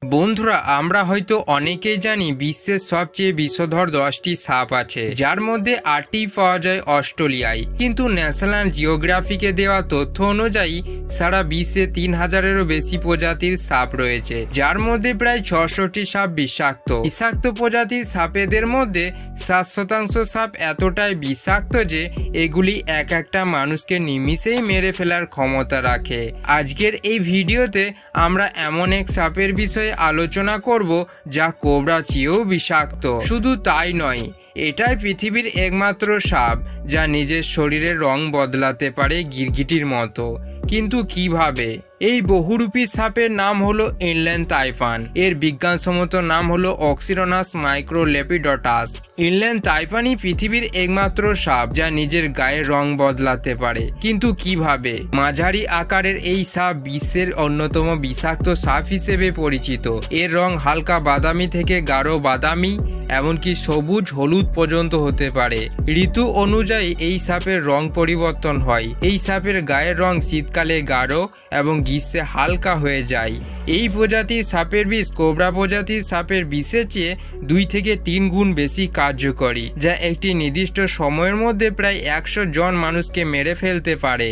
বন্ধুরা, আমরা হয়তো অনেকেই জানি বিশ্বের সবচেয়ে বিষধর 10টি সাপ আছে, যার মধ্যে 8টি পাওয়া যায় অস্ট্রেলিয়ায়। কিন্তু ন্যাশনাল জিওগ্রাফিকে দেওয়া তথ্য অনুযায়ী সারা বিশ্বে 3000-এরও বেশি প্রজাতির সাপ রয়েছে, যার মধ্যে প্রায় 600টি সাপ বিষাক্ত। বিষাক্ত প্রজাতির সাপেদের মধ্যে 7% সাপ এতটাই বিষাক্ত যে এগুলি একটা মানুষকে নিমিষেই মেরে ফেলার ক্ষমতা রাখে। আজকের এই ভিডিওতে আমরা এমন এক সাপের বিষয়ে আলোচনা করব যা কোবরা চেয়েও বিষাক্ত। শুধু তাই নয়, এটাই পৃথিবীর একমাত্র সাপ যা নিজের শরীরের রং বদলাতে পারে গিরগিটির মতো। কিন্তু কিভাবে? এই বহুরূপী সাপের নাম হলো ইনল্যান্ড তাইপান। এর বিজ্ঞানসম্মত নাম হলো অক্সিরোনাস মাইক্রোলেপিডটাস। ইনল্যান্ড তাইপানই পৃথিবীর একমাত্র সাপ যা নিজের গায়ের রং বদলাতে পারে। কিন্তু কিভাবে? মাঝারি আকারের এই সাপ বিশ্বের অন্যতম বিষাক্ত সাপ হিসেবে পরিচিত। এর রং হালকা বাদামি থেকে গাঢ় বাদামি, এমনকি সবুজ হলুদ পর্যন্ত হতে পারে। ঋতু অনুযায়ী এই সাপের রং পরিবর্তন হয়। এই সাপের গায়ের রং শীতকালে গাঢ় এবং গ্রীষ্মে হালকা হয়ে যায়। এই প্রজাতির সাপের বিষ কোবরা প্রজাতির সাপের বিষের চেয়ে 2 থেকে 3 গুণ বেশি কার্যকরী, যা একটি নির্দিষ্ট সময়ের মধ্যে প্রায় 100 জন মানুষকে মেরে ফেলতে পারে।